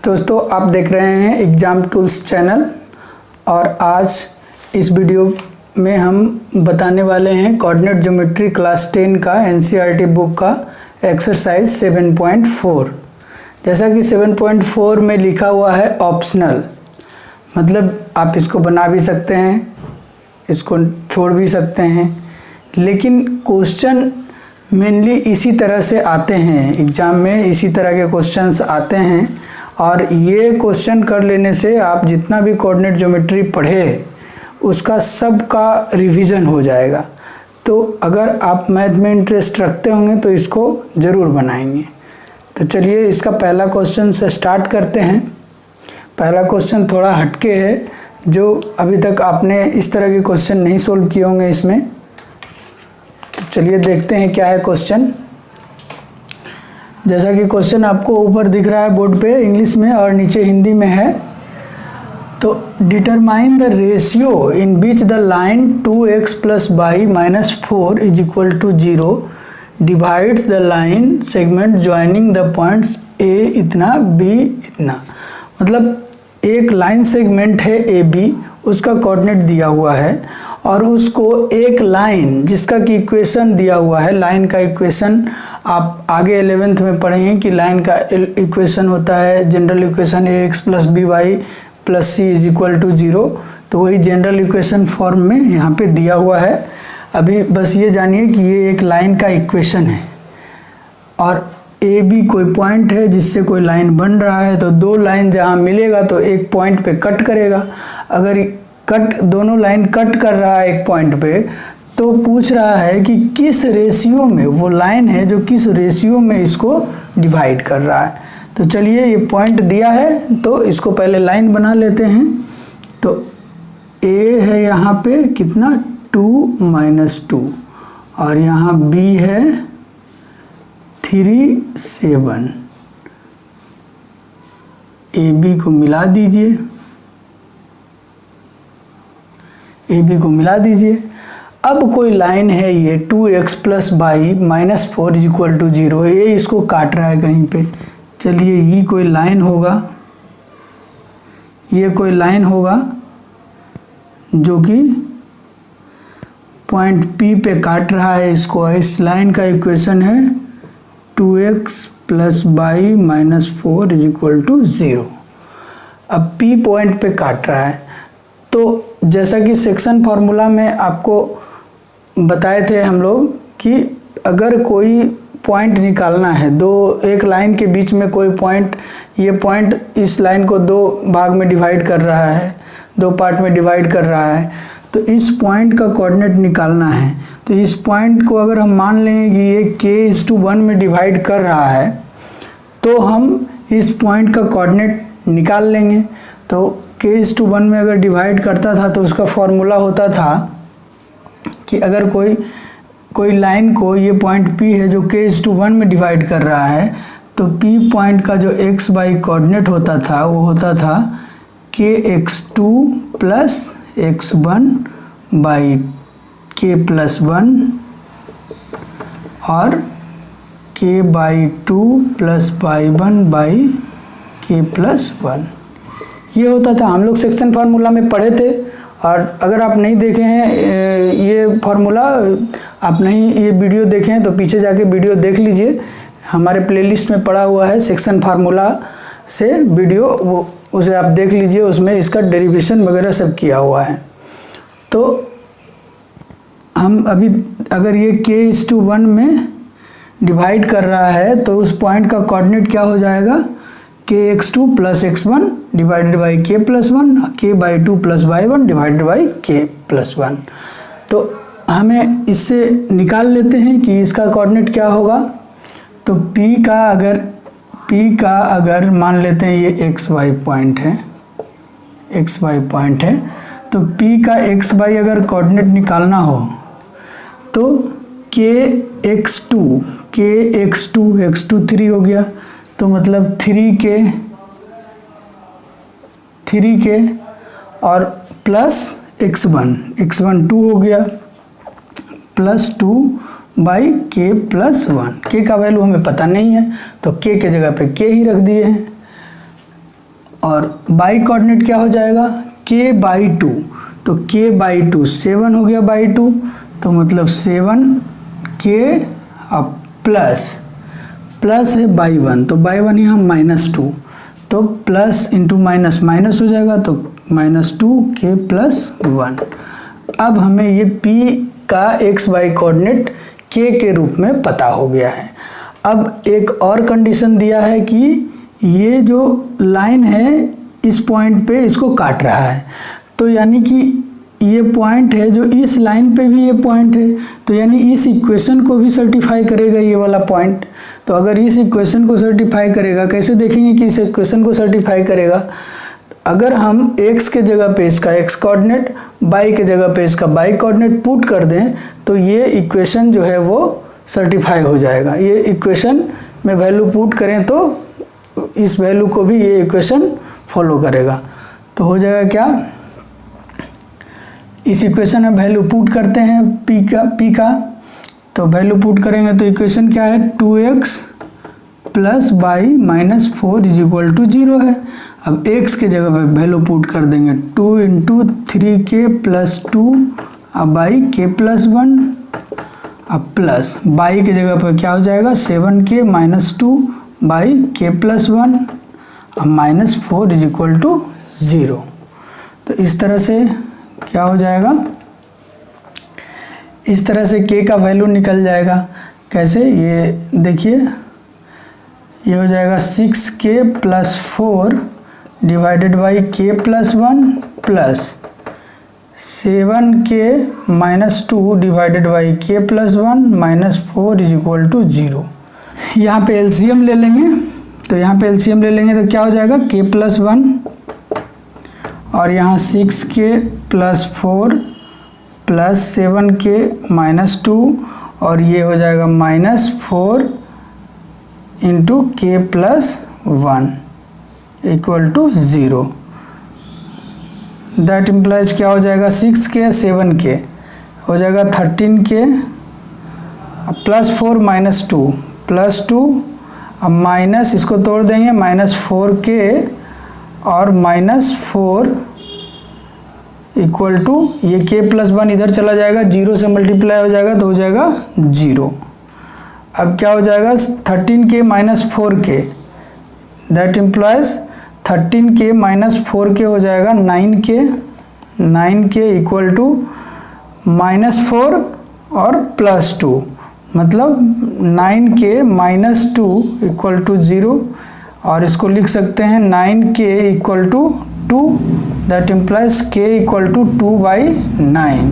दोस्तों, आप देख रहे हैं एग्ज़ाम टूल्स चैनल और आज इस वीडियो में हम बताने वाले हैं कोऑर्डिनेट ज्योमेट्री क्लास 10 का एनसीईआरटी बुक का एक्सरसाइज 7.4। जैसा कि 7.4 में लिखा हुआ है ऑप्शनल, मतलब आप इसको बना भी सकते हैं, इसको छोड़ भी सकते हैं, लेकिन क्वेश्चन मेनली इसी तरह से आते हैं। एग्ज़ाम में इसी तरह के क्वेश्चंस आते हैं और ये क्वेश्चन कर लेने से आप जितना भी कोऑर्डिनेट ज्योमेट्री पढ़े उसका सब का रिवीजन हो जाएगा। तो अगर आप मैथ में इंटरेस्ट रखते होंगे तो इसको ज़रूर बनाएंगे। तो चलिए इसका पहला क्वेश्चन से स्टार्ट करते हैं। पहला क्वेश्चन थोड़ा हटके है, जो अभी तक आपने इस तरह के क्वेश्चन नहीं सोल्व किए होंगे इसमें। तो चलिए देखते हैं क्या है क्वेश्चन। जैसा कि क्वेश्चन आपको ऊपर दिख रहा है बोर्ड पे इंग्लिश में और नीचे हिंदी में है। तो determine the ratio in which the line 2x + y - 4 = 0 divides the line segment joining the points a इतना b इतना। मतलब एक लाइन सेगमेंट है AB, उसका कोऑर्डिनेट दिया हुआ है और उसको एक लाइन जिसका कि इक्वेशन दिया हुआ है। लाइन का इक्वेशन आप आगे 11th में पढ़ेंगे कि लाइन का इक्वेशन होता है general equation ax + by + c = 0। तो वही जनरल इक्वेशन फॉर्म में यहाँ पे दिया हुआ है। अभी बस ये जानिए कि ये एक लाइन का इक्वेशन है और ए बी कोई पॉइंट है जिससे कोई लाइन बन रहा है। तो दो लाइन जहाँ मिलेगा तो एक पॉइंट पे कट करेगा। अगर दोनों लाइन कट कर रहा है एक पॉइंट पे, तो पूछ रहा है कि किस रेशियो में वो लाइन है जो किस रेशियो में इसको डिवाइड कर रहा है। तो चलिए ये पॉइंट दिया है तो इसको पहले लाइन बना लेते हैं। तो ए है यहाँ पे कितना 2 - 2 और यहाँ बी है 3 7। ए बी को मिला दीजिए, ए बी को मिला दीजिए। अब कोई लाइन है ये 2x + y - 4 = 0। ये इसको काट रहा है कहीं पे। चलिए ये कोई लाइन होगा, ये कोई लाइन होगा जो कि पॉइंट P पे काट रहा है इसको। इस लाइन का इक्वेशन है 2x + y - 4 = 0। अब P पॉइंट पे काट रहा है। तो जैसा कि सेक्शन फार्मूला में आपको बताए थे हम लोग कि अगर कोई पॉइंट निकालना है, एक लाइन के बीच में कोई पॉइंट, ये पॉइंट इस लाइन को दो भाग में डिवाइड कर रहा है, दो पार्ट में डिवाइड कर रहा है। तो इस पॉइंट का कोऑर्डिनेट निकालना है। तो इस पॉइंट को अगर हम मान लें कि ये k/1 में डिवाइड कर रहा है तो हम इस पॉइंट का कोऑर्डिनेट निकाल लेंगे। तो k/1 में अगर डिवाइड करता था तो उसका फॉर्मूला होता था कि अगर कोई लाइन को, ये पॉइंट P है जो k/1 में डिवाइड कर रहा है, तो P पॉइंट का जो x y कोऑर्डिनेट होता था वो होता था kx2 + x1 / k+1 और k/2 + y1 / k+1। ये होता था। हम लोग सेक्शन फार्मूला में पढ़े थे और अगर आप नहीं देखे हैं ये फार्मूला, आप नहीं ये वीडियो देखे हैं तो पीछे जाके वीडियो देख लीजिए। हमारे प्लेलिस्ट में पड़ा हुआ है सेक्शन फार्मूला से वीडियो, वो उसे आप देख लीजिए। उसमें इसका डेरिवेशन वगैरह सब किया हुआ है। तो हम अभी अगर ये k/1 में डिवाइड कर रहा है तो उस पॉइंट का कोऑर्डिनेट क्या हो जाएगा, kx2 + x1 / k+1, k/2 + y1 / k+1। तो हमें इससे निकाल लेते हैं कि इसका कोऑर्डिनेट क्या होगा। तो P का अगर मान लेते हैं ये xy पॉइंट है, xy पॉइंट है, तो P का xy अगर कोऑर्डिनेट निकालना हो तो kx2 x2 3 हो गया, तो मतलब 3k और प्लस x1 2 हो गया + 2 / k+1। k का वैल्यू हमें पता नहीं है तो k के जगह पे k ही रख दिए हैं। और बाई कोऑर्डिनेट क्या हो जाएगा k/2, तो k/2 7 हो गया बाई 2, तो मतलब 7k अब प्लस है बाई 1, तो बाई 1 यहाँ -2, तो प्लस इंटू माइनस माइनस हो जाएगा, तो -2k + 1। अब हमें ये p का xy कोऑर्डिनेट k के रूप में पता हो गया है। अब एक और कंडीशन दिया है कि ये जो लाइन है इस पॉइंट पे इसको काट रहा है, तो यानी कि ये पॉइंट है जो इस लाइन पे भी ये पॉइंट है, तो यानी इस इक्वेशन को भी सर्टिफाई करेगा ये वाला पॉइंट। तो अगर इस इक्वेशन को सर्टिफाई करेगा, कैसे देखेंगे कि इस इक्वेशन को सर्टिफाई करेगा, अगर हम x के जगह पे इसका x कोऑर्डिनेट, y के जगह पे इसका y कोऑर्डिनेट पुट कर दें, तो ये इक्वेशन जो है वो सर्टिफाई हो जाएगा। ये इक्वेशन में वैल्यू पुट करें तो इस वैल्यू को भी ये इक्वेशन फॉलो करेगा। तो हो जाएगा क्या, इस इक्वेशन में वैल्यू पुट करते हैं p का, तो वैल्यू पुट करेंगे तो इक्वेशन क्या है 2x + y - 4 = 0 है। अब x के जगह पे वैल्यू पुट कर देंगे 2 × 3k + 2 अब y k + 1, अब प्लस y के जगह पर क्या हो जाएगा 7k - 2 by k + 1 अब -4 = 0। तो इस तरह से क्या हो जाएगा, इस तरह से k का वैल्यू निकल जाएगा। कैसे, ये देखिए, ये हो जाएगा 6k + 4 divided by k + 1 plus 7k - 2 divided by k + 1 -4 = 0। यहाँ पे एलसीएम ले लेंगे, तो यहाँ पे एलसीएम ले लेंगे तो क्या हो जाएगा k + 1 और यहाँ 6k + 4 प्लस 7k - 2 और ये हो जाएगा -4 × k + 1 = 0। दैट इम्प्लाइज क्या हो जाएगा 6k 7k हो जाएगा 13k +4 - 2 +2 अब माइनस इसको तोड़ देंगे -4k और -4 = ये k + 1 इधर चला जाएगा, 0 से मल्टीप्लाई हो जाएगा तो हो जाएगा 0। अब क्या हो जाएगा 13k - 4k that implies 13k - 4k हो जाएगा 9k = -4 और +2 मतलब 9k - 2 = 0 और इसको लिख सकते हैं 9k = 2 दैट इम्प्लाइज k = 2/9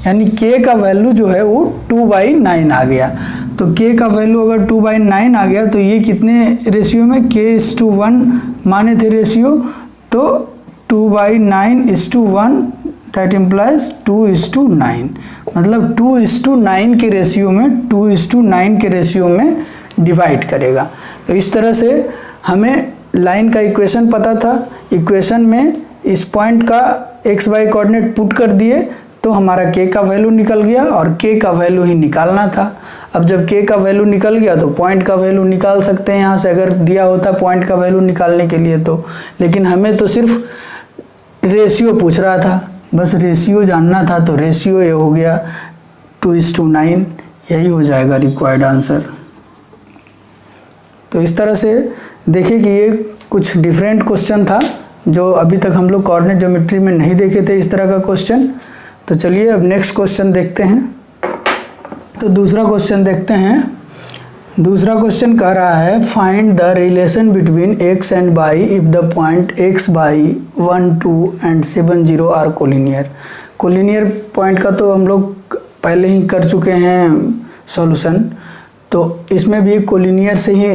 यानी k का वैल्यू जो है वो 2/9 आ गया। तो k का वैल्यू अगर 2/9 आ गया तो ये कितने रेशियो में k:1 माने थे रेशियो, तो 2/9:1 दैट इम्प्लाइज 2:9 मतलब 2:9 के रेशियो में डिवाइड करेगा। तो इस तरह से हमें लाइन का इक्वेशन पता था, इक्वेशन में इस पॉइंट का xy कोऑर्डिनेट पुट कर दिए तो हमारा k का वैल्यू निकल गया और k का वैल्यू ही निकालना था। अब जब k का वैल्यू निकल गया तो पॉइंट का वैल्यू निकाल सकते हैं यहाँ से, अगर दिया होता पॉइंट का वैल्यू निकालने के लिए तो, लेकिन हमें तो सिर्फ रेशियो पूछ रहा था, बस रेशियो जानना था, तो रेशियो ये हो गया 2:9, यही हो जाएगा रिक्वायर्ड आंसर। तो इस तरह से देखिए कि ये कुछ डिफरेंट क्वेश्चन था जो अभी तक हम लोग कोऑर्डिनेट ज्योमेट्री में नहीं देखे थे इस तरह का क्वेश्चन। तो चलिए अब नेक्स्ट क्वेश्चन देखते हैं। तो दूसरा क्वेश्चन देखते हैं। दूसरा क्वेश्चन कह रहा है find the relation between x and y if the point x by 1, 2 and 7, 0 are collinear. Collinear point का तो हम लोग पहले ही कर चुके हैं सॉल्यूशन, तो इसमें भी कोलिनियर से ही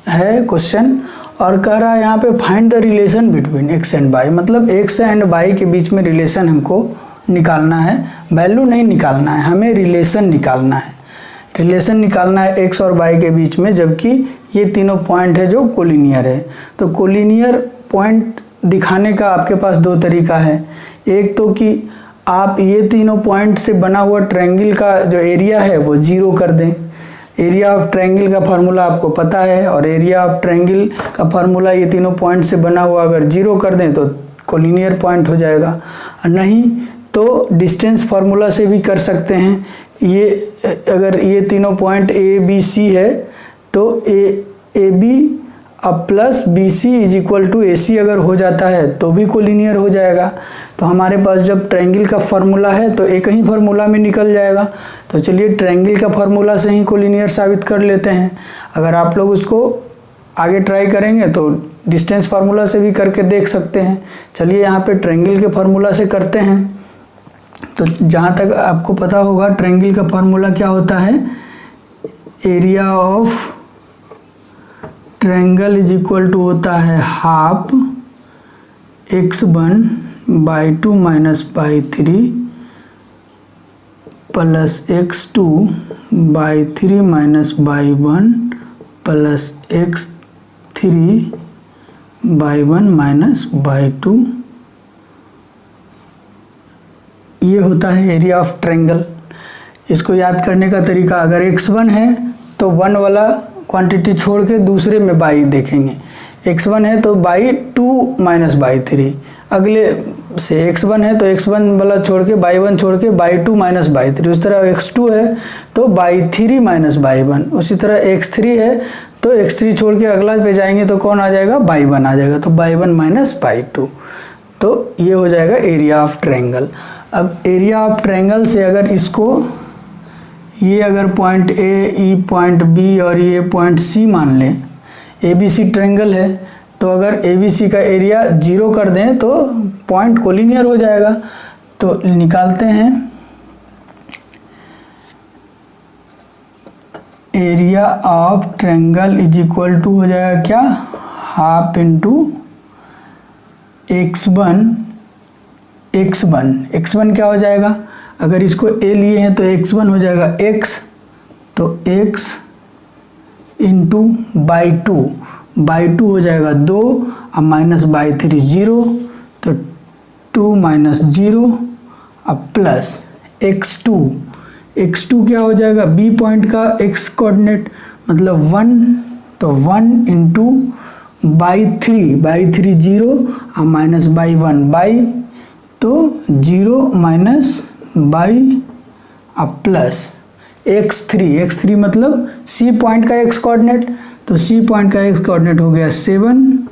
है क्वेश्चन और कह रहा है यहाँ पे find the relation between x and y, मतलब x एंड y के बीच में रिलेशन हमको निकालना है, वैल्यू नहीं निकालना है, हमें रिलेशन निकालना है। रिलेशन निकालना है x और y के बीच में, जबकि ये तीनों पॉइंट है जो कोलिनियर है। तो कोलिनियर पॉइंट दिखाने का आपके पास दो तरीका है। एक तो कि आप ये तीनों पॉइंट से बना हुआ ट्रायंगल का जो एरिया है वो 0 कर दें, एरिया ऑफ ट्रायंगल का फार्मूला आपको पता है, और एरिया ऑफ ट्रायंगल का फार्मूला ये तीनों पॉइंट से बना हुआ अगर जीरो कर दें तो कोलिनियर पॉइंट हो जाएगा, और नहीं तो डिस्टेंस फार्मूला से भी कर सकते हैं। ये अगर ये तीनों पॉइंट ए बी सी है तो ए बी अब plus B C is equal to A C अगर हो जाता है तो भी कोलिनियर हो जाएगा। तो हमारे पास जब ट्रायंगल का फार्मूला है तो एक ही फार्मूला में निकल जाएगा। तो चलिए ट्रायंगल का फार्मूला से ही कोलिनियर साबित कर लेते हैं। अगर आप लोग उसको आगे ट्राई करेंगे तो डिस्टेंस फार्मूला से भी करके देख सकते हैं। चलिए यहाँ पे ट्रायंगल के फार्मूला से करते हैं। तो जहाँ तक आपको पता होगा ट्रायंगल का फार्मूला क्या होता है, area of triangle is equal to होता है half x1 y 2 minus y 3 plus x2 y 3 minus y 1 plus x3 y 1 minus y 2। ये होता है एरिया ऑफ ट्रायंगल। इसको याद करने का तरीका, अगर x1 है तो 1 वाला क्वांटिटी छोड़ के दूसरे में बाई देखेंगे। x1 है तो बाई 2 माइनस बाई 3, अगले से x1 है तो x1 वाला छोड़ के बाई 1 छोड़ के बाई 2 माइनस बाई 3। उस तरह x2 है तो बाई 3 माइनस बाई 1। उसी तरह x3 है तो x3 छोड़ के अगला पे जाएंगे तो कौन आ जाएगा, बाई 1 आ जाएगा, तो बाई 1 माइनस बाई 2। तो ये हो जाएगा एरिया ऑफ ट्रायंगल। अब एरिया ऑफ ट्रायंगल से अगर इसको ये अगर पॉइंट ए, ई पॉइंट बी और ये पॉइंट सी मान लें, ए बी सी ट्रायंगल है, तो अगर ए बी सी का एरिया 0 कर दें तो पॉइंट कोलिनियर हो जाएगा। तो निकालते हैं area of triangle is equal to हो जाएगा क्या, हाफ इंटू x1 क्या हो जाएगा, अगर इसको a लिए हैं तो x1 हो जाएगा x, तो x इंटू बाई 2 हो जाएगा 2 और माइनस बाई 3 0, तो 2 माइनस 0 अब प्लस x2 क्या हो जाएगा, b पॉइंट का x कोऑर्डिनेट मतलब 1, तो 1 इंटू बाई 3 0 और माइनस बाई 1 बाई, तो 0 माइनस बाई अब प्लस x3 मतलब c पॉइंट का x कोऑर्डिनेट, तो c पॉइंट का x कोऑर्डिनेट हो गया 7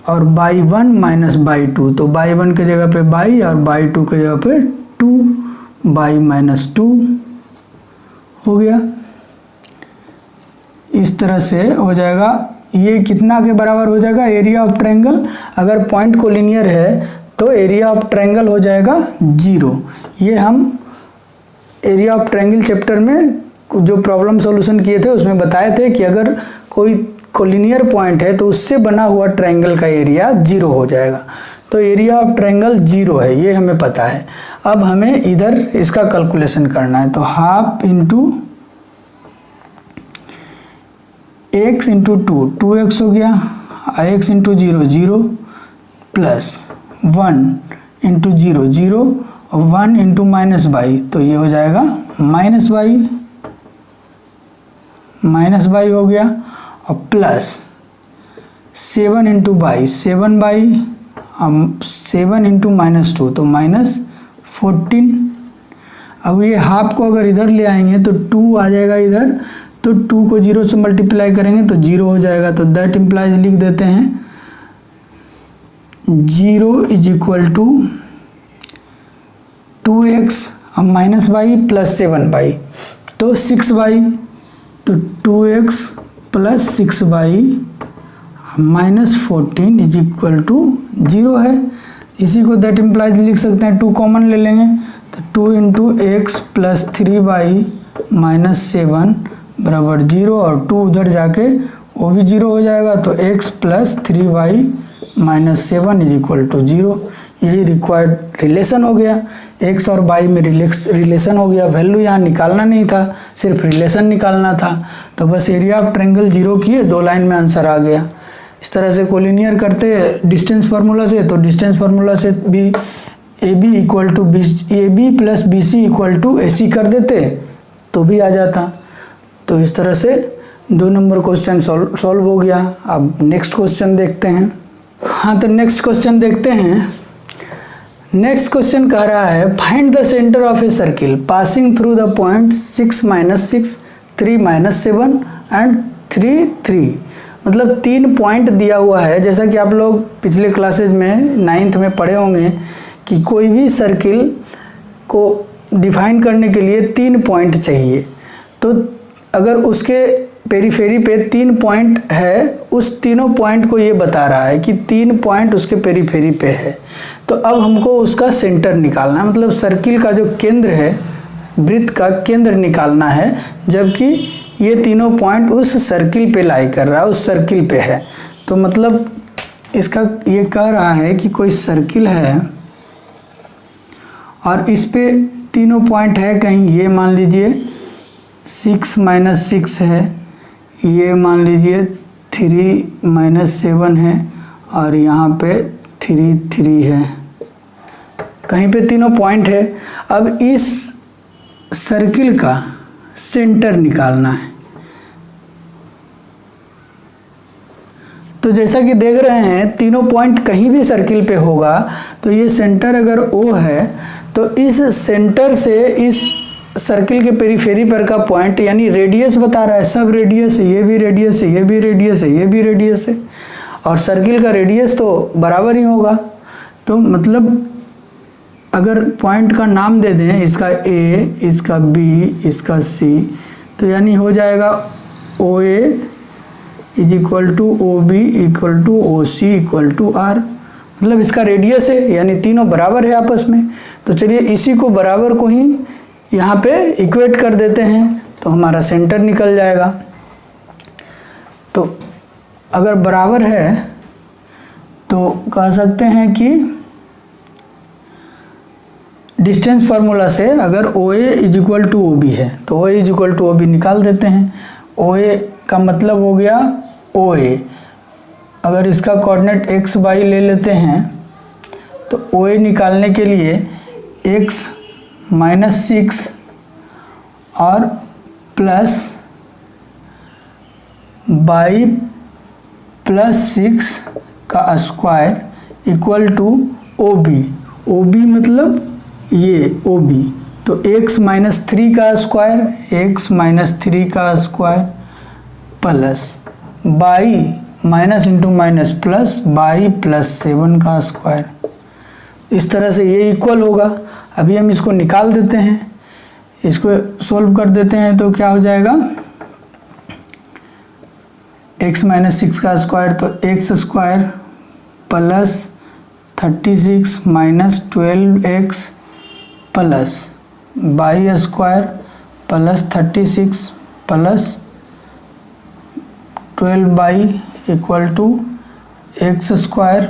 और बाई 1 माइनस बाई 2, तो बाई 1 के जगह पे बाई और बाई 2 के जगह पे 2, बाई माइनस 2 हो गया। इस तरह से हो जाएगा। ये कितना के बराबर हो जाएगा, एरिया ऑफ ट्रायंगल। अगर पॉइंट कोलिनियर है तो एरिया ऑफ ट्रायंगल हो जाएगा 0। ये हम एरिया ऑफ ट्रायंगल चैप्टर में जो प्रॉब्लम सॉल्यूशन किए थे उसमें बताए थे कि अगर कोई कोलिनियर पॉइंट है तो उससे बना हुआ ट्रायंगल का एरिया 0 हो जाएगा। तो एरिया ऑफ ट्रायंगल 0 है, ये हमें पता है। अब हमें इधर इसका कैलकुलेशन करना है, तो half into x into 2x हो गया, x इंटू 0 प्लस 1 इंटू 0 और 1 इंटू माइनस बाई, तो ये हो जाएगा माइनस बाई हो गया, और plus 7 into by 7 by 7 into minus 2, तो माइनस 14। अब ये हाफ को अगर इधर ले आएंगे तो 2 आ जाएगा इधर, तो 2 को 0 से मल्टीप्लाई करेंगे तो 0 हो जाएगा। तो दैट इम्प्लाइज लिख देते हैं 0 इज इक्वल टू 2x और माइनस बाई प्लस 7 बाई, तो 6 बाई, तो 2x plus 6 y minus 14 is equal to 0 है। इसी को दैट इम्प्लाइज लिख सकते हैं, 2 कॉमन ले लेंगे तो 2 into x plus 3 y minus 7 बराबर 0, और 2 उधर जाके वो भी 0 हो जाएगा, तो x plus 3 y minus 7 is equal to 0। यही रिक्वायर्ड रिलेशन हो गया, x और y में रिलेशन हो गया। वैल्यू यहाँ निकालना नहीं था, सिर्फ रिलेशन निकालना था। तो बस एरिया ऑफ ट्रायंगल 0 किए, 2 लाइन में आंसर आ गया। इस तरह से कोलिनियर करते डिस्टेंस फार्मूला से, तो डिस्टेंस फार्मूला से भी AB plus BC equal to AC कर देते तो भी आ जाता। तो इस तरह से 2 नंबर क्वेश्चन सॉल्व हो गया। अब नेक्स्ट क्वेश्चन देखते हैं। हाँ, तो नेक्स्ट क्वेश्चन देखते हैं। नेक्स्ट क्वेश्चन कह रहा है find the centre of a circle passing through the point 6 - 6 3 - 7 and 3 3। मतलब 3 पॉइंट दिया हुआ है। जैसा कि आप लोग पिछले क्लासेज में 9th में पढ़े होंगे कि कोई भी सर्किल को डिफाइन करने के लिए 3 पॉइंट चाहिए। तो अगर उसके पेरीफेरी पे 3 पॉइंट है, उस तीनों पॉइंट को ये बता रहा है कि 3 पॉइंट उसके पेरीफेरी पे है। तो अब हमको उसका सेंटर निकालना है, मतलब सर्किल का जो केंद्र है, वृत्त का केंद्र निकालना है, जबकि ये तीनों पॉइंट उस सर्किल पे लाई कर रहा है, उस सर्किल पे है। तो मतलब इसका ये कह रहा है कि कोई सर्किल है और इस पे तीनों पॉइंट है, कहीं ये मान लीजिए 6 - 6 है, ये मान लीजिए 3 - 7 है और यहाँ पे 3 3 है, कहीं पे तीनों पॉइंट है। अब इस सर्किल का सेंटर निकालना है। तो जैसा कि देख रहे हैं तीनों पॉइंट कहीं भी सर्किल पे होगा, तो ये सेंटर अगर O है तो इस सेंटर से इस सर्किल के पेरीफेरी पर का पॉइंट यानी रेडियस बता रहा है, सब रेडियस है, ये भी रेडियस है, ये भी रेडियस है, ये भी रेडियस है, और सर्किल का रेडियस तो बराबर ही होगा। तो मतलब अगर पॉइंट का नाम दे दें, इसका A, इसका B, इसका C, तो यानी हो जाएगा OA = OB = OC = R। मतलब इसका रेडियस है, यानी तीनों बराबर है आपस में। तो चलिए इसी को बराबर को ही यहाँ पे इक्वेट कर देते हैं, तो हमारा सेंटर निकल जाएगा। तो अगर बराबर है तो कह सकते हैं कि डिस्टेंस फार्मूला से अगर OA = OB है तो OA = OB निकाल देते हैं। OA का मतलब हो गया OA। अगर इसका कोऑर्डिनेट x y ले लेते हैं तो OA निकालने के लिए x - 6 और प्लस y + 6 का स्क्वायर = OB। OB मतलब ये OB, तो x - 3 का स्क्वायर, x - 3 का square plus y minus into minus plus y + 7 का स्क्वायर। इस तरह से ये इक्वल होगा। अभी हम इसको निकाल देते हैं, इसको सोल्व कर देते हैं, तो क्या हो जाएगा x - 6 का स्क्वायर, तो x² plus 36 - 12x plus y² plus 36 plus 12y = x²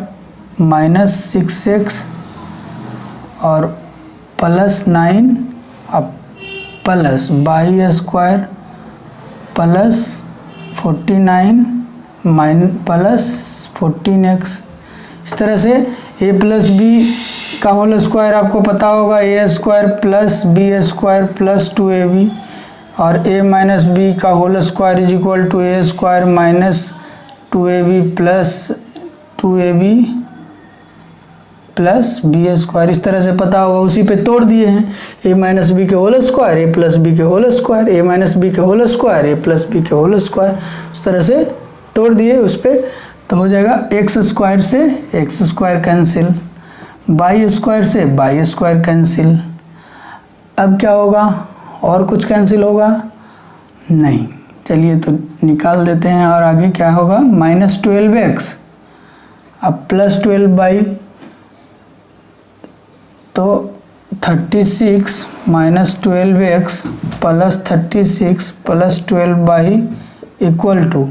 - 6x और प्लस 9 अब plus y² plus 49 plus 14x। इस तरह से a + b का होल स्क्वायर आपको पता होगा, a² plus b² plus 2ab, और a - b का whole square = a² - 2ab plus 2ab plus b²। इस तरह से पता होगा, उसी पे तोड़ दिए हैं। a - b के होल स्क्वायर, a + b के होल स्क्वायर, a - b के होल स्क्वायर, a + b के होल स्क्वायर, इस तरह से तोड़ दिए उस पर। तो हो जाएगा x² से x² कैंसिल, y² से y² कैंसिल। अब क्या होगा, और कुछ कैंसिल होगा नहीं। चलिए तो निकाल देते हैं, और आगे क्या होगा -12x अब प्लस 12y, तो 36 - 12x plus 36 plus 12y =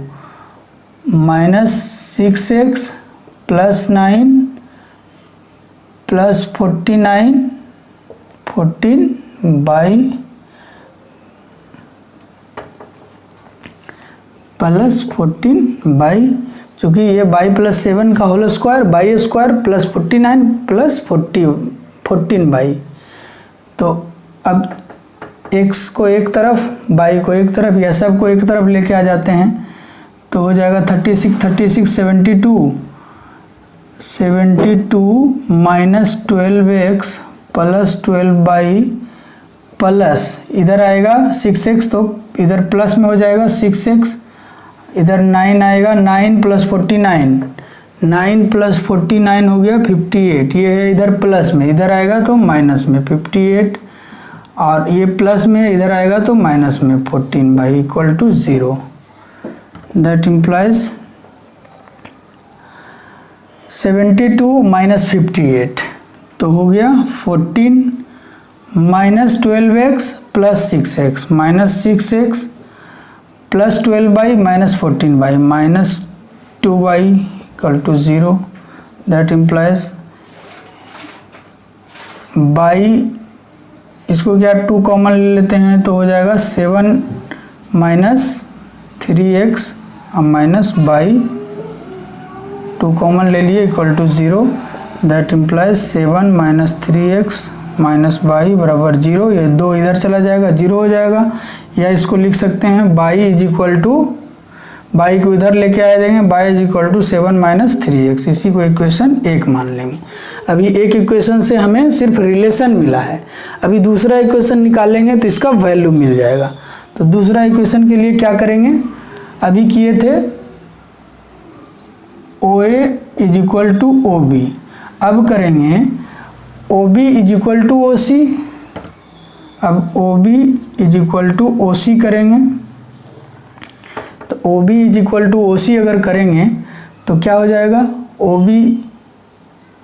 -6x plus 9 plus 14y plus 14y, चूँकि ये y + 7 का whole square, y² plus 49 plus 14y। तो अब x को एक तरफ, y को एक तरफ, या सब को एक तरफ लेके आ जाते हैं तो हो जाएगा 72 minus 12x plus 12y plus इधर आएगा 6x, तो इधर प्लस में हो जाएगा 6x, इधर 9 आएगा, 9 प्लस 49, 9 प्लस 49 हो गया 58, ये है इधर प्लस में, इधर आएगा तो माइनस में 58, और ये प्लस में इधर आएगा तो माइनस में 14 equal to 0। That implies 72 minus 58 तो हो गया 14 minus 12x plus 6x minus 6x plus 12y minus 14y minus 2y equal to 0। That implies y, इसको क्या 2 कॉमन ले लेते हैं तो हो जाएगा 7 minus 3x minus y, 2 common ले लिए equal to 0। That implies 7 minus 3x minus y बराबर 0, ये 2 इधर चला जाएगा 0 हो जाएगा, या इसको लिख सकते हैं y is equal to, y को इधर लेके आ जाएंगे, y is equal to 7 minus 3x, इसी को इक्वेशन 1 मान लेंगे। अभी एक इक्वेशन से हमें सिर्फ रिलेशन मिला है, अभी दूसरा इक्वेशन निकालेंगे तो इसका वैल्यू मिल जाएगा। तो दूसरा इक्वेशन के लिए क्या करेंगे, अभी किए थे OA is equal to OB, अब करेंगे OB is equal to OC, अब OB is equal to OC करेंगे, तो OB is equal to OC अगर करेंगे तो क्या हो जाएगा, OB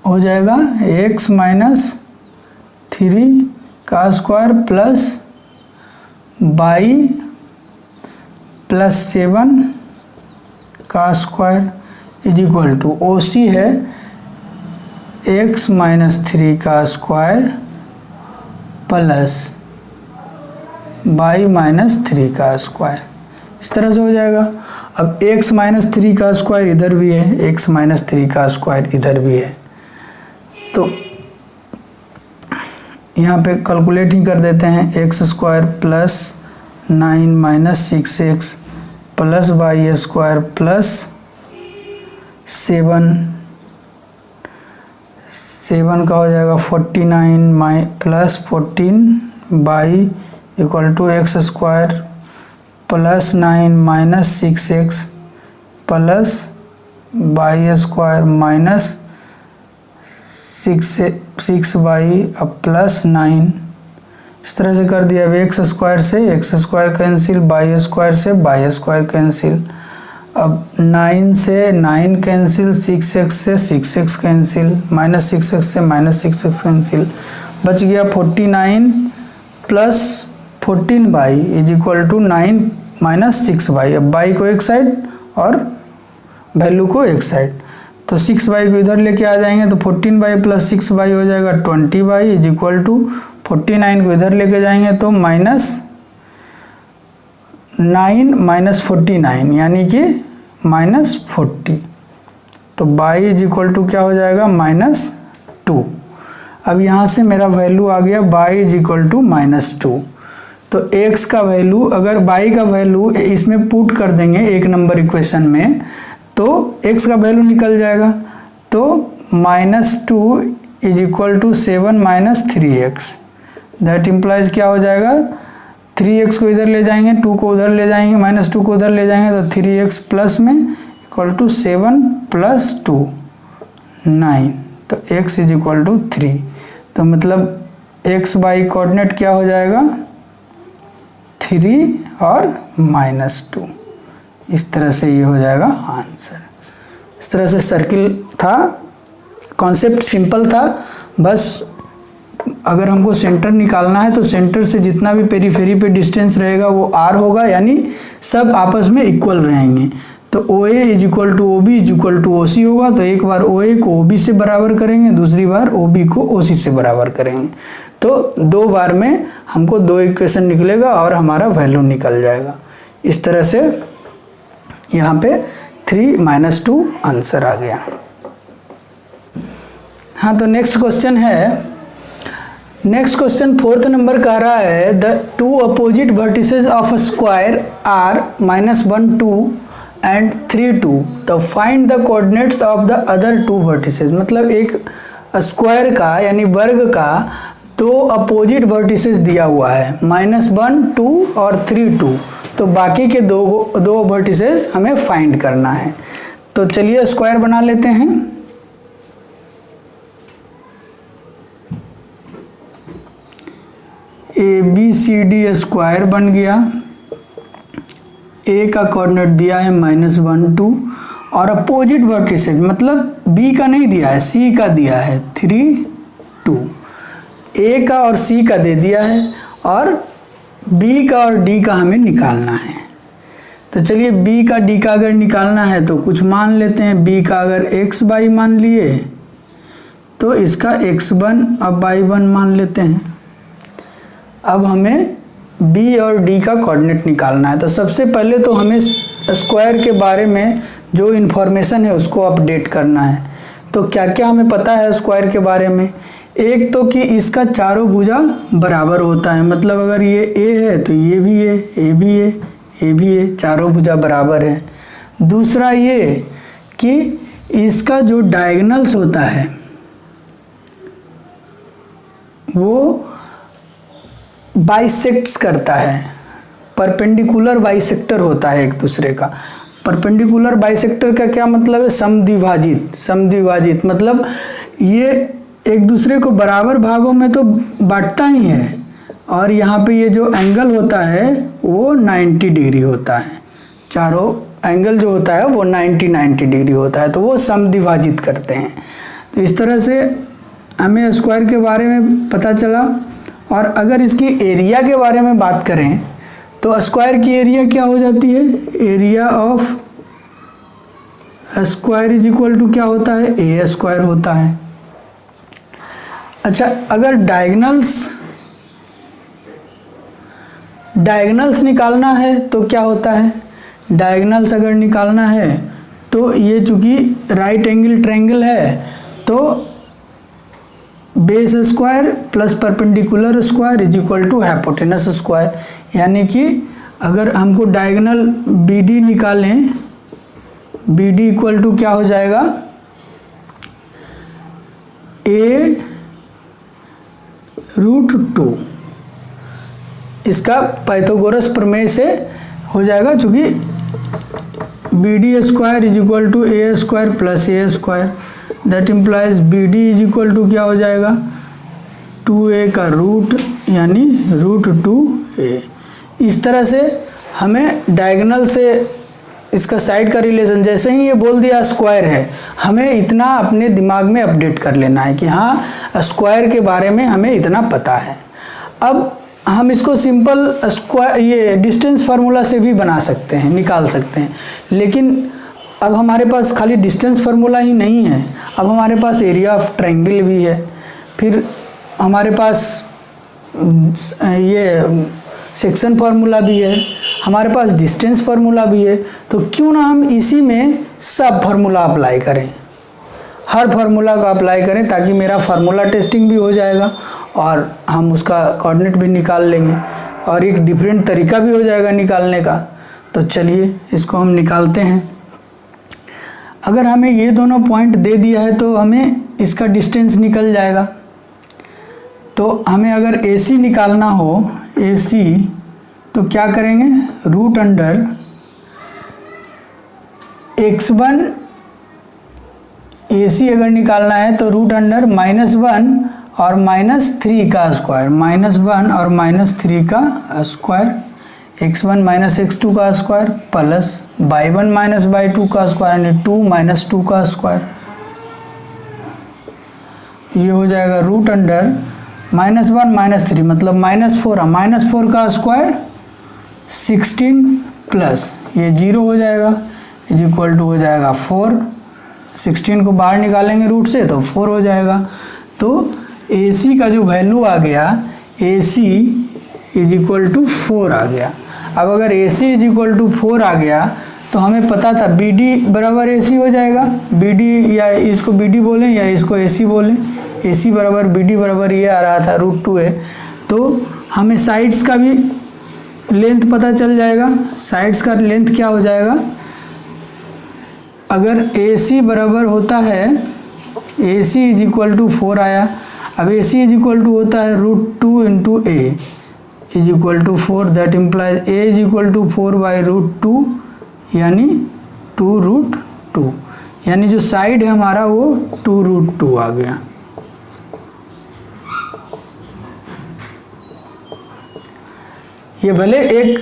हो जाएगा x माइनस 3 का स्क्वायर प्लस y प्लस 7 का square is equal to OC है x माइनस 3 का स्क्वायर प्लस y माइनस 3 का स्क्वायर, इस तरह से हो जाएगा। अब x माइनस 3 का स्क्वायर इधर भी है, x माइनस 3 का स्क्वायर इधर भी है, तो यहाँ पे कैलकुलेट ही कर देते हैं, x square plus 9 minus 6x plus y square plus 7 का हो जाएगा 49 plus 14 equal to x square plus 9 minus 6x plus y square minus 6y अब प्लस 9, इस तरह से कर दिया। अब एक्स स्क्वायर से x square cancel, y square से y स्क्वायर कैंसिल, अब 9 से 9 कैंसिल, 6x से 6x कैंसिल, माइनस 6x से माइनस 6x कैंसिल, बच गया 49 plus 14y is equal to 9 minus 6y। अब y को एक साइड और वैल्यू को एक साइड, तो 6y को इधर लेके आ जाएंगे तो 14y प्लस 6y हो जाएगा 20y इज इक्वल टू 49 को इधर लेके जाएंगे तो माइनस 9 माइनस 49 यानी कि माइनस 40, तो y इज इक्वल टू क्या हो जाएगा -2। अब यहाँ से मेरा वैल्यू आ गया y इज इक्वल टू -2, तो x का वैल्यू, अगर y का वैल्यू इसमें पुट कर देंगे एक नंबर इक्वेशन में तो x का वैल्यू निकल जाएगा, तो -2 is equal to 7 minus 3x, that implies क्या हो जाएगा, 3x को इधर ले जाएंगे, 2 को उधर ले जाएंगे, -2 को उधर ले जाएंगे तो 3x प्लस में इक्वल टू 7 प्लस 2 9, तो x इज इक्वल टू 3, तो मतलब x बाई कोऑर्डिनेट क्या हो जाएगा 3 और -2, इस तरह से ये हो जाएगा आंसर। इस तरह से सर्किल था, कॉन्सेप्ट सिंपल था, बस अगर हमको सेंटर निकालना है तो सेंटर से जितना भी पेरीफेरी पे डिस्टेंस रहेगा वो r होगा, यानी सब आपस में इक्वल रहेंगे। तो OA is equal to OB is equal to OC होगा, तो एक बार OA को OB से बराबर करेंगे, दूसरी बार OB को OC से बराबर करेंगे, तो 2 बार में हमको 2 इक्वेशन निकलेगा और हमारा वैल्यू निकल जाएगा। इस तरह से यहाँ पे 3 - 2 आंसर आ गया। हाँ, तो नेक्स्ट क्वेश्चन है, नेक्स्ट क्वेश्चन 4th नंबर कह रहा है the two opposite vertices of a square are -1 2 and 3 2 तो find the coordinates of the other two vertices. मतलब एक स्क्वायर का यानी वर्ग का दो अपोजिट वर्टिसेस दिया हुआ है -1 2 और 3 2, तो बाकी के दो वर्टिसेस हमें फाइंड करना है। तो चलिए स्क्वायर बना लेते हैं। ABCD स्क्वायर बन गया। ए का कोऑर्डिनेट दिया है -1 2 और अपोजिट वर्टिसेस मतलब B का नहीं दिया है, C का दिया है 3 2। A का और C का दे दिया है और B का और D का हमें निकालना है। तो चलिए B का D का अगर निकालना है तो कुछ मान लेते हैं। B का अगर x y मान लिए तो इसका x1 और y1 मान लेते हैं। अब हमें B और D का कोऑर्डिनेट निकालना है। तो सबसे पहले तो हमें स्क्वायर के बारे में जो इन्फॉर्मेशन है उसको अपडेट करना है। तो क्या क्या हमें पता है स्क्वायर के बारे में? एक तो कि इसका चारों भुजा बराबर होता है, मतलब अगर ये A है तो ये भी है, A भी है, A भी है, चारों भुजा बराबर है। दूसरा ये कि इसका जो डायगोनल्स होता है वो बाइसेक्ट्स करता है, परपेंडिकुलर बाइसेक्टर होता है एक दूसरे का। परपेंडिकुलर बाइसेक्टर का क्या मतलब है? समद्विभाजित। समद्विभाजित मतलब ये एक दूसरे को बराबर भागों में तो बांटता ही है और यहाँ पे ये जो एंगल होता है वो 90 डिग्री होता है। चारों एंगल जो होता है वो 90 डिग्री होता है, तो वो समद्विभाजित करते हैं। तो इस तरह से हमें स्क्वायर के बारे में पता चला। और अगर इसकी एरिया के बारे में बात करें तो स्क्वायर की एरिया क्या हो जाती है? Area of square is equal to क्या होता है? ए स्क्वायर होता है। अच्छा, अगर डायगोनल्स निकालना है तो क्या होता है? डायगोनल्स अगर निकालना है तो ये चूंकि राइट एंगल ट्रायंगल है तो base square plus perpendicular square is equal to hypotenuse square. यानी कि अगर हमको डायगोनल BD निकालें, BD इक्वल टू क्या हो जाएगा? A √2। इसका पाइथागोरस प्रमेय से हो जाएगा, चूंकि BD square is equal to A square plus A square. That implies BD is equal to क्या हो जाएगा? 2A का रूट यानी √2A। इस तरह से हमें डायगोनल से इसका साइड का रिलेशन, जैसे ही ये बोल दिया स्क्वायर है, हमें इतना अपने दिमाग में अपडेट कर लेना है कि हाँ स्क्वायर के बारे में हमें इतना पता है। अब हम इसको सिंपल स्क्वायर ये डिस्टेंस फार्मूला से भी बना सकते हैं, निकाल सकते हैं। लेकिन अब हमारे पास खाली डिस्टेंस फार्मूला ही नहीं है, अब हमारे पास एरिया ऑफ ट्रायंगल भी है, फिर हमारे पास ये सेक्शन फार्मूला भी है, हमारे पास डिस्टेंस फार्मूला भी है। तो क्यों ना हम इसी में सब फार्मूला अप्लाई करें, हर फार्मूला को अप्लाई करें, ताकि मेरा फार्मूला टेस्टिंग भी हो जाएगा और हम उसका कोऑर्डिनेट भी निकाल लेंगे और एक डिफरेंट तरीका भी हो जाएगा निकालने का। तो चलिए इसको हम निकालते हैं। अगर हमें ये दोनों पॉइंट दे दिया है तो हमें इसका डिस्टेंस निकल जाएगा। तो हमें अगर AC निकालना हो, AC तो क्या करेंगे? √अंडर x1 AC अगर निकालना है तो √अंडर -1 और -3 का स्क्वायर, -1 और -3 का स्क्वायर, x1 x2 का स्क्वायर प्लस y1 y2 का स्क्वायर यानी 2 -2 का स्क्वायर। ये हो जाएगा √अंडर -1 -3 मतलब -4 -4 का स्क्वायर 16 प्लस ये 0 हो जाएगा इज इक्वल टू हो जाएगा 4। 16 को बाहर निकालेंगे रूट से तो 4 हो जाएगा। तो AC का जो वैल्यू आ गया, AC इज इक्वल टू 4 आ गया। अब अगर AC इज इक्वल टू 4 आ गया तो हमें पता था BD बराबर AC हो जाएगा, BD या इसको BD बोलें या इसको AC बोलें, AC बराबर BD बराबर ये आ रहा था √2 है। तो हमें साइड्स का भी लेंथ पता चल जाएगा। साइड्स का लेंथ क्या हो जाएगा, अगर AC बराबर होता है, AC इज इक्वल टू 4 आया। अब AC इज इक्वल टू होता है √2 into A is equal to 4, that implies A is equal to 4 by √2 यानी 2√2, यानी जो साइड है हमारा वो 2√2 आ गया। ये भले एक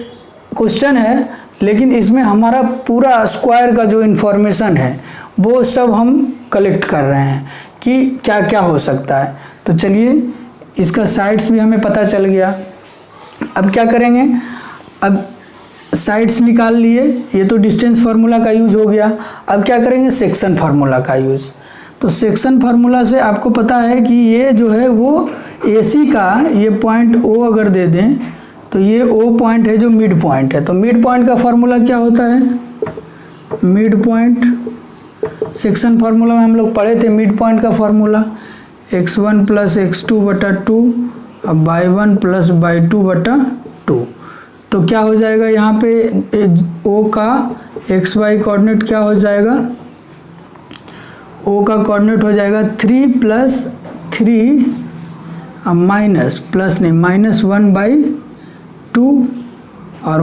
क्वेश्चन है लेकिन इसमें हमारा पूरा स्क्वायर का जो इन्फॉर्मेशन है वो सब हम कलेक्ट कर रहे हैं कि क्या क्या हो सकता है। तो चलिए इसका साइड्स भी हमें पता चल गया। अब क्या करेंगे, अब साइड्स निकाल लिए, ये तो डिस्टेंस फार्मूला का यूज हो गया। अब क्या करेंगे, सेक्शन फार्मूला का यूज। तो सेक्शन फार्मूला से आपको पता है कि ये जो है वो AC का ये पॉइंट O अगर दे दें तो ये O पॉइंट है जो मिड पॉइंट है। तो मिड पॉइंट का फार्मूला क्या होता है, मिड पॉइंट सेक्शन फार्मूला में हम लोग पढ़े थे मिड पॉइंट का फार्मूला x1 प्लस x2 बटा 2 अब y1 प्लस y2 बटा 2। तो क्या हो जाएगा यहाँ पे O का xy कोऑर्डिनेट क्या हो जाएगा, O का कोऑर्डिनेट हो जाएगा 3 प्लस 3 माइनस प्लस नहीं -1/2 और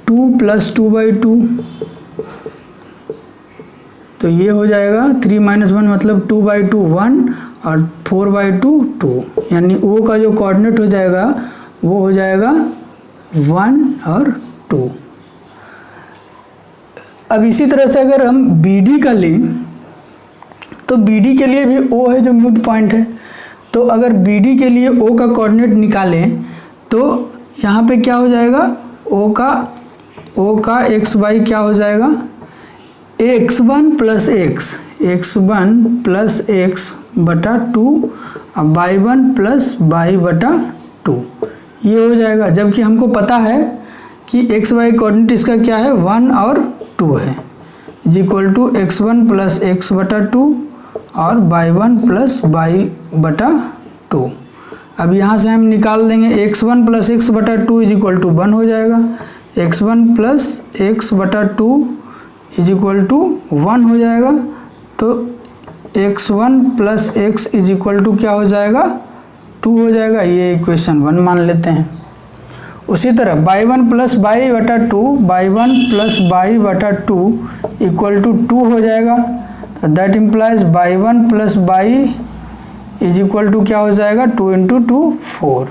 2 प्लस 2/2। तो ये हो जाएगा 3 - 1 मतलब 2/2 1 और 4/2 2, यानी O का जो कोऑर्डिनेट हो जाएगा वो हो जाएगा 1 और 2। अब इसी तरह से अगर हम BD का लें तो BD के लिए भी O है जो मिड पॉइंट है। तो अगर BD के लिए O का कोऑर्डिनेट निकालें तो यहाँ पे क्या हो जाएगा, O का xy क्या हो जाएगा, x1 plus x1 plus x बटा 2 और y1 प्लस y बटा 2 ये हो जाएगा। जबकि हमको पता है कि xy कोऑर्डिनेट इसका क्या है 1 और 2 है, is equal to x1 plus x बटा 2 और y1 प्लस y बटा 2। अब यहाँ से हम निकाल देंगे x1 प्लस x बटा 2 इज इक्वल टू 1 हो जाएगा, x1 प्लस x बटा 2 इज इक्वल टू 1 हो जाएगा। तो x1 plus x is equal to क्या हो जाएगा 2 हो जाएगा, ये इक्वेशन 1 मान लेते हैं। उसी तरह y1 प्लस y बटा 2 y1 प्लस y बटा 2 इक्वल टू 2 हो जाएगा। तो that implies y1 plus y is equal to क्या हो जाएगा 2 इंटू 2 4,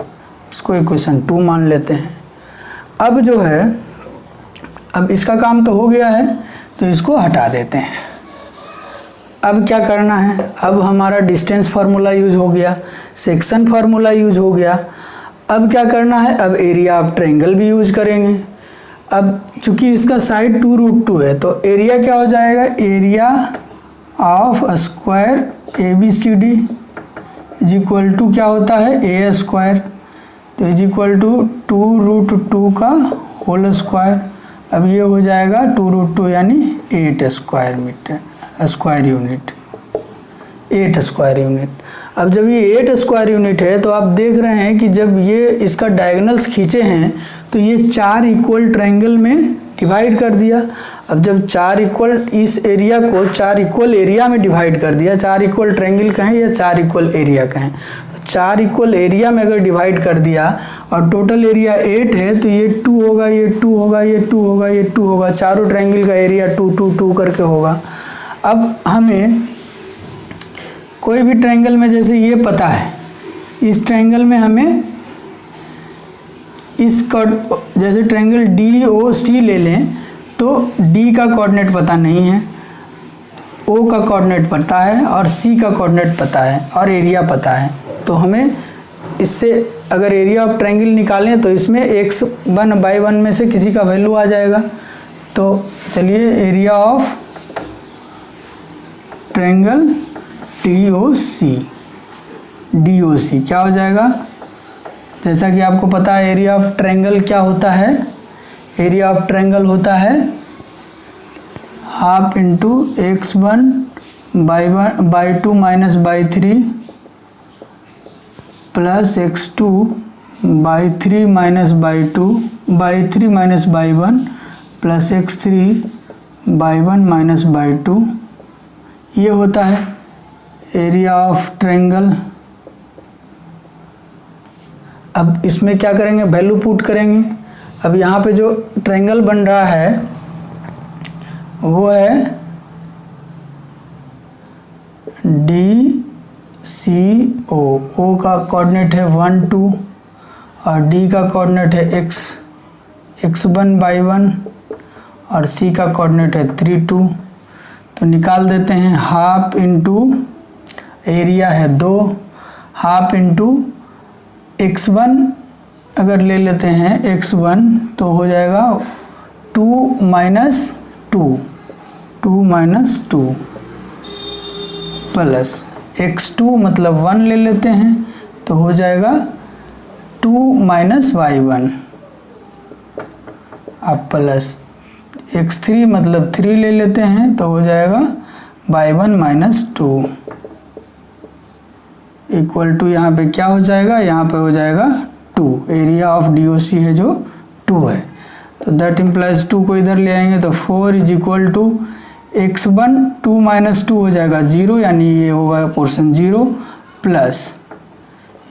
इसको इक्वेशन 2 मान लेते हैं। अब जो है अब इसका काम तो हो गया है तो इसको हटा देते हैं। अब क्या करना है, अब हमारा डिस्टेंस फार्मूला यूज हो गया, सेक्शन फार्मूला यूज हो गया। अब क्या करना है, अब एरिया ऑफ ट्रायंगल भी यूज करेंगे। अब चूंकि इसका साइड 2√2 है तो एरिया क्या हो जाएगा, area of square ABCD is equal to क्या होता है A स्क्वायर, तो इज इक्वल टू 2√2 का होल स्क्वायर। अब ये हो जाएगा 2√2 यानी 8 square meter square unit, 8 square unit. अब जब ये 8 स्क्वायर यूनिट है तो आप देख रहे हैं कि जब ये इसका डायगोनल्स खींचे हैं तो ये 4 इक्वल ट्रायंगल में डिवाइड कर दिया। अब जब 4 इक्वल इस एरिया को 4 इक्वल एरिया में डिवाइड कर दिया, 4 इक्वल ट्रायंगल कहें या 4 इक्वल एरिया कहें, तो 4 इक्वल एरिया में अगर डिवाइड कर दिया और टोटल एरिया 8 है तो ये 2 होगा, ये 2 होगा, ये 2 होगा, ये 2 होगा, चारों ट्रायंगल का एरिया 2 2 2 करके होगा। अब हमें कोई भी ट्रायंगल में जैसे ये पता है, इस ट्रायंगल में हमें इस जैसे ट्रायंगल DOC ले लें तो D का कोऑर्डिनेट पता नहीं है, O का कोऑर्डिनेट पता है और C का कोऑर्डिनेट पता है और एरिया पता है। तो हमें इससे अगर एरिया ऑफ ट्रायंगल निकालें तो इसमें x1/1 में से किसी का वैल्यू आ जाएगा। तो चलिए एरिया ऑफ ट्रायंगल DOC क्या हो जाएगा, जैसा कि आपको पता है एरिया ऑफ ट्रायंगल क्या होता है, एरिया ऑफ ट्रायंगल होता है half into x1 y 2 minus y 3 plus x2 y 3 minus y 2 by 3 minus y 1 plus x3 y 1 minus y 2। ये होता है एरिया ऑफ ट्रायंगल। अब इसमें क्या करेंगे, वैल्यू पुट करेंगे। अब यहाँ पे जो ट्रायंगल बन रहा है वो है डी सी ओ। ओ का कोऑर्डिनेट है 1 2 और डी का कोऑर्डिनेट है x1 बाई 1 और सी का कोऑर्डिनेट है 3 2। तो निकाल देते हैं। हाफ इंटू एरिया है 2, हाफ इंटू x1 अगर ले लेते हैं x1 तो हो जाएगा 2 माइनस 2 प्लस x2 मतलब 1 ले लेते हैं तो हो जाएगा 2 माइनस y1 अब प्लस x3 मतलब 3 ले लेते हैं तो हो जाएगा y1 माइनस 2 इक्वल टू यहाँ पे क्या हो जाएगा, यहाँ पे हो जाएगा 2। एरिया ऑफ DOC है जो 2 है। तो दैट इम्प्लाइज 2 को इधर ले आएंगे तो 4 is equal to x1 2 minus 2 हो जाएगा 0, यानी ये होगा पोर्शन 0 प्लस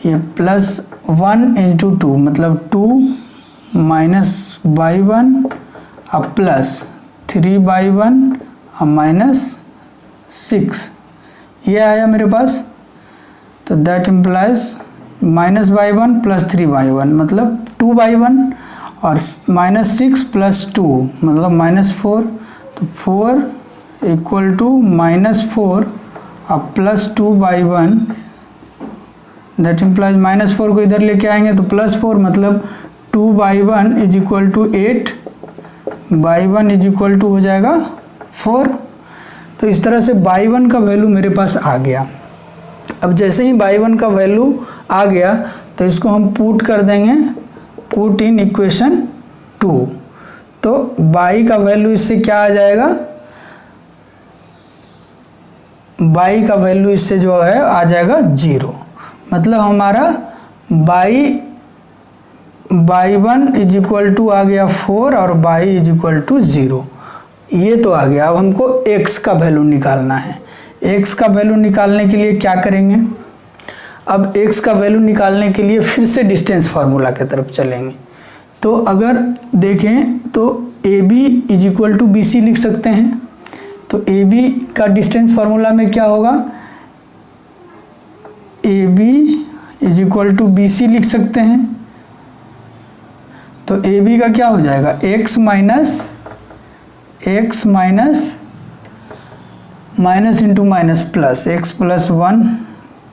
ये प्लस 1 इंटू 2 मतलब 2 माइनस बाई 1 अब प्लस 3 बाई 1 अब माइनस 6। ये आया मेरे पास। तो that implies minus y 1 plus 3 by 1 मतलब 2 बाई 1 और माइनस 6 प्लस 2 मतलब माइनस 4। तो 4 इक्वल टू माइनस 4 अब plus 2 by 1 that implies minus 4 को इधर लेके आएंगे तो प्लस 4 मतलब 2 by 1 is equal to 8 by 1 is equal to हो जाएगा 4। तो इस तरह से बाई 1 का वैल्यू मेरे पास आ गया। अब जैसे ही बाई 1 का वैल्यू आ गया तो इसको हम पुट कर देंगे, पुट इन इक्वेशन 2। तो बाई का वैल्यू इससे क्या आ जाएगा, बाई का वैल्यू इससे जो है आ जाएगा 0। मतलब हमारा बाई 1 इज इक्वल टू आ गया 4 और बाई इज इक्वल टू 0। ये तो आ गया। अब हमको x का वैल्यू निकालना है। x का वैल्यू निकालने के लिए क्या करेंगे, अब x का वैल्यू निकालने के लिए फिर से डिस्टेंस फार्मूला की तरफ चलेंगे। तो अगर देखें तो AB is equal to BC लिख सकते हैं। तो AB का डिस्टेंस फार्मूला में क्या होगा, AB is equal to BC लिख सकते हैं। तो AB का क्या हो जाएगा, x minus into minus plus x plus 1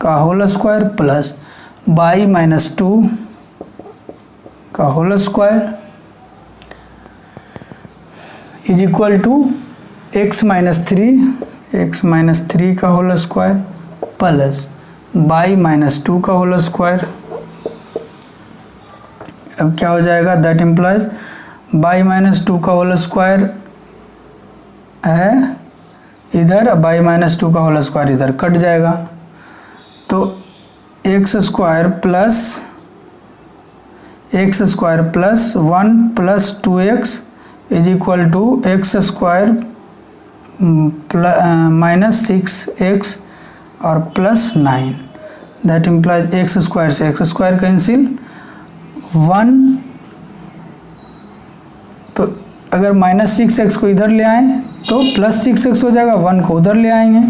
का whole square plus y minus 2 का whole square is equal to x minus 3 का whole square plus y minus 2 का होल स्क्वायर। अब क्या हो जाएगा, दैट इम्प्लाइज बाई माइनस 2 का होल स्क्वायर है इधर, बाई माइनस 2 का होल स्क्वायर इधर कट जाएगा। तो x square plus 1 plus 2x is equal to x square minus 6x और plus 9। That implies x square से एक्स स्क्वायर कैंसिल 1। तो अगर माइनस 6x को इधर ले आएँ तो प्लस 6x हो जाएगा, 1 को उधर ले आएंगे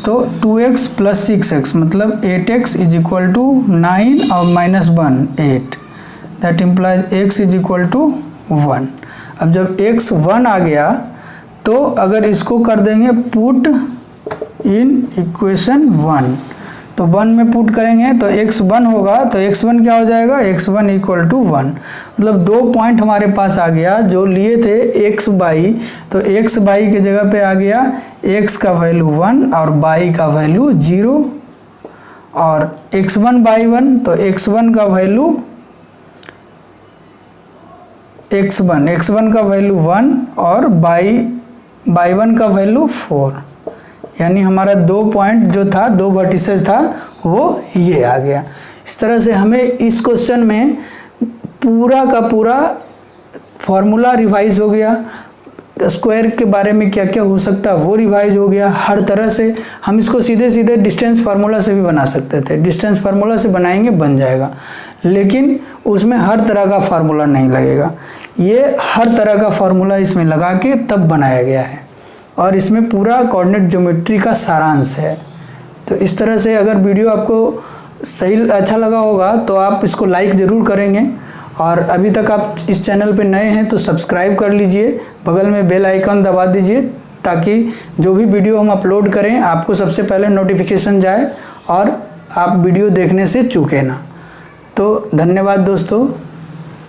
तो 2x प्लस 6x मतलब 8x इज इक्वल टू 9 और minus 1 8। That implies x is equal to 1। अब जब x 1 आ गया तो अगर इसको कर देंगे पुट इन इक्वेशन 1 तो 1 में पुट करेंगे तो x1 होगा। तो x1 क्या हो जाएगा, x1 इक्वल टू 1। मतलब 2 पॉइंट हमारे पास आ गया जो लिए थे x बाई, तो x बाई के जगह पे आ गया x का वैल्यू 1 और बाई का वैल्यू 0 और x1 बाई 1 तो x1 का वैल्यू x1 का वैल्यू 1 और बाई y1 का वैल्यू 4, यानी हमारा 2 पॉइंट जो था, 2 वर्टिसेस था, वो ये आ गया। इस तरह से हमें इस क्वेश्चन में पूरा का पूरा फॉर्मूला रिवाइज हो गया, स्क्वायर के बारे में क्या क्या हो सकता है वो रिवाइज हो गया। हर तरह से हम इसको सीधे सीधे डिस्टेंस फार्मूला से भी बना सकते थे, डिस्टेंस फार्मूला से बनाएंगे बन जाएगा, लेकिन उसमें हर तरह का फार्मूला नहीं लगेगा। ये हर तरह का फार्मूला इसमें लगा के तब बनाया गया है, और इसमें पूरा कोऑर्डिनेट ज्योमेट्री का सारांश है। तो इस तरह से अगर वीडियो आपको सही अच्छा लगा होगा तो आप इसको लाइक ज़रूर करेंगे, और अभी तक आप इस चैनल पे नए हैं तो सब्सक्राइब कर लीजिए, बगल में बेल आइकन दबा दीजिए, ताकि जो भी वीडियो हम अपलोड करें आपको सबसे पहले नोटिफिकेशन जाए और आप वीडियो देखने से चूकें ना। तो धन्यवाद दोस्तों।